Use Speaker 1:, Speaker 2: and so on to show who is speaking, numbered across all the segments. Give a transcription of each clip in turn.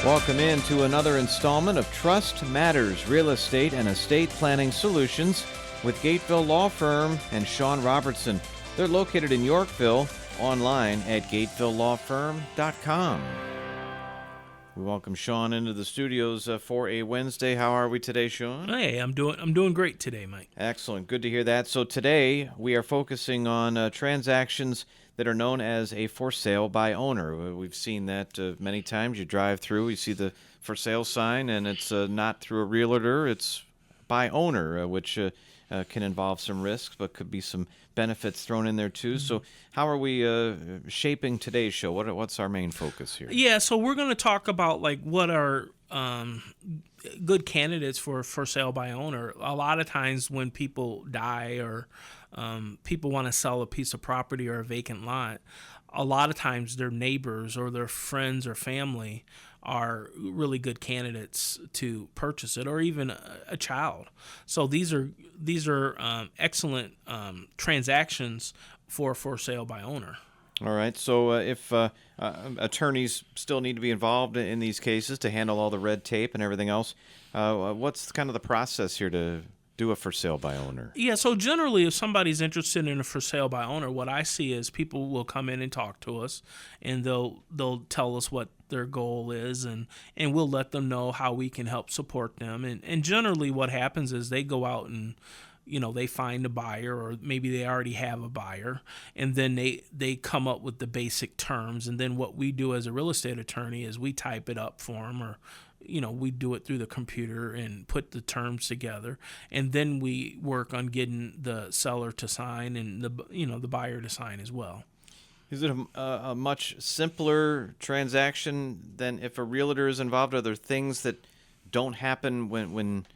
Speaker 1: Welcome in to another installment of Trust Matters Real Estate and Estate Planning Solutions with Gateville Law Firm and Sean Robertson. They're located in Yorkville, online at gatevillelawfirm.com. We welcome Sean into the studios for a Wednesday. How are we today, Sean?
Speaker 2: Hey, I'm doing great today, Mike.
Speaker 1: Excellent. Good to hear that. So today we are focusing on transactions that are known as a for sale by owner. We've seen that many times. You drive through, you see the for sale sign, and it's not through a realtor, it's by owner, which can involve some risks, but could be some benefits thrown in there too. Mm-hmm. So how are we shaping today's show? What's our main focus here?
Speaker 2: Yeah, so we're going to talk about what are good candidates for sale by owner. A lot of times when people die or people want to sell a piece of property or a vacant lot, a lot of times their neighbors or their friends or family are really good candidates to purchase it, or even a child. So these are excellent transactions for sale by owner.
Speaker 1: All right. So if attorneys still need to be involved in these cases to handle all the red tape and everything else, what's kind of the process here to do a for sale by owner?
Speaker 2: Yeah, so generally if somebody's interested in a for sale by owner, what I see is people will come in and talk to us, and they'll tell us what their goal is, and we'll let them know how we can help support them. And generally what happens is they go out and they find a buyer, or maybe they already have a buyer, and then they come up with the basic terms. And then what we do as a real estate attorney is we type it up for them, or we do it through the computer and put the terms together, and then we work on getting the seller to sign and the buyer to sign as well.
Speaker 1: Is it a much simpler transaction than if a realtor is involved? Are there things that don't happen when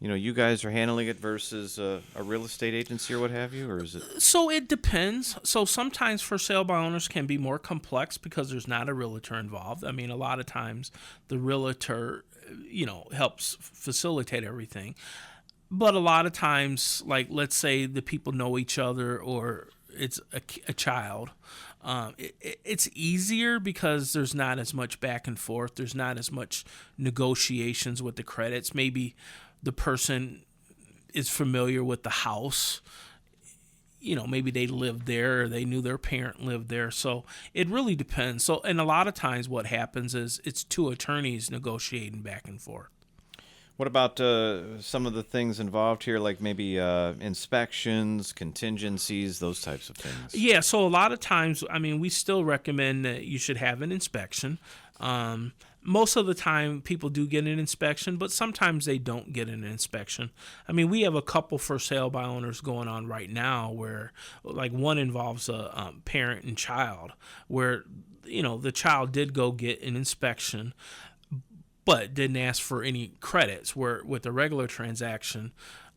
Speaker 1: you guys are handling it versus a real estate agency or what have you, or is it?
Speaker 2: So it depends. So sometimes for sale by owners can be more complex because there's not a realtor involved. I mean, a lot of times the realtor, helps facilitate everything. But a lot of times, like let's say the people know each other, or it's a child. It's easier because there's not as much back and forth. There's not as much negotiations with the credits. Maybe the person is familiar with the house. Maybe they lived there, or they knew their parent lived there. So it really depends. So, and a lot of times what happens is it's two attorneys negotiating back and forth.
Speaker 1: What about some of the things involved here, like maybe inspections, contingencies, those types of things?
Speaker 2: Yeah, so a lot of times, we still recommend that you should have an inspection. Most of the time, people do get an inspection, but sometimes they don't get an inspection. We have a couple for sale by owners going on right now where, one involves a parent and child, where, the child did go get an inspection, but didn't ask for any credits, where with a regular transaction,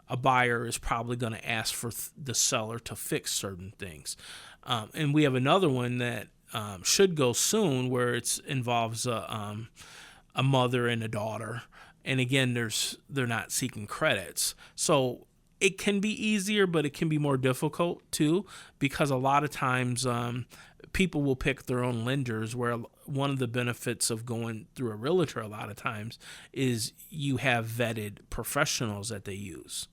Speaker 2: a buyer is probably going to ask for the seller to fix certain things. And we have another one that should go soon, where it involves a mother and a daughter. And again, they're not seeking credits. So it can be easier, but it can be more difficult too, because a lot of times people will pick their own lenders, where one of the benefits of going through a realtor a lot of times is you have vetted professionals that they use.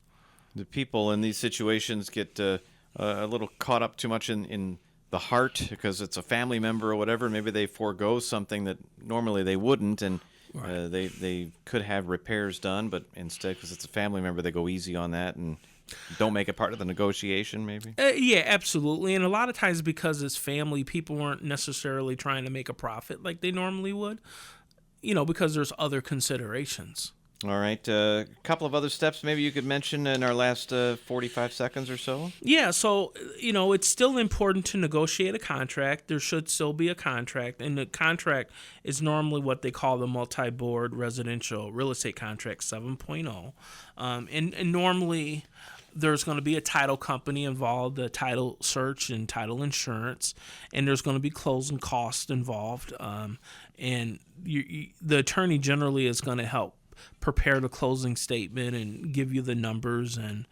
Speaker 1: The people in these situations get a little caught up too much in the heart because it's a family member or whatever. Maybe they forego something that normally they wouldn't, and right. They could have repairs done, but instead, because it's a family member, they go easy on that and don't make it part of the negotiation, maybe?
Speaker 2: Yeah, absolutely. And a lot of times because it's family, people weren't necessarily trying to make a profit like they normally would, because there's other considerations.
Speaker 1: All right. A couple of other steps maybe you could mention in our last 45 seconds or so?
Speaker 2: Yeah. So, it's still important to negotiate a contract. There should still be a contract. And the contract is normally what they call the multi-board residential real estate contract 7.0. And normally there's going to be a title company involved, a title search and title insurance, and there's going to be closing costs involved. And the attorney generally is going to help prepare the closing statement and give you the numbers and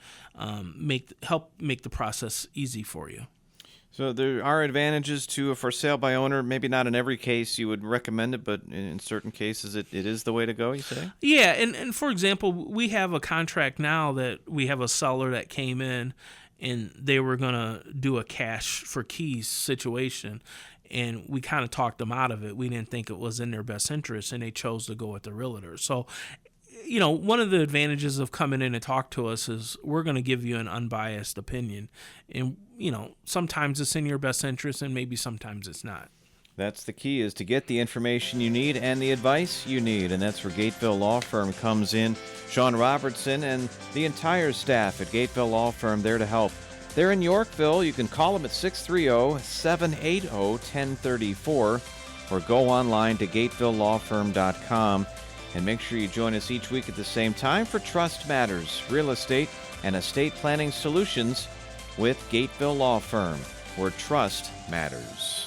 Speaker 2: help make the process easy for you.
Speaker 1: So there are advantages to a for sale by owner. Maybe not in every case you would recommend it, but in certain cases it is the way to go, you say?
Speaker 2: Yeah, and for example, we have a contract now that we have a seller that came in and they were going to do a cash for keys situation. And we kind of talked them out of it. We didn't think it was in their best interest, and they chose to go with the realtor. So, one of the advantages of coming in and talk to us is we're going to give you an unbiased opinion. And, sometimes it's in your best interest and maybe sometimes it's not.
Speaker 1: That's the key, is to get the information you need and the advice you need. And that's where Gateville Law Firm comes in. Sean Robertson and the entire staff at Gateville Law Firm there to help. They're in Yorkville. You can call them at 630-780-1034 or go online to gatevillelawfirm.com. And make sure you join us each week at the same time for Trust Matters, Real Estate and Estate Planning Solutions with Gateville Law Firm, where trust matters.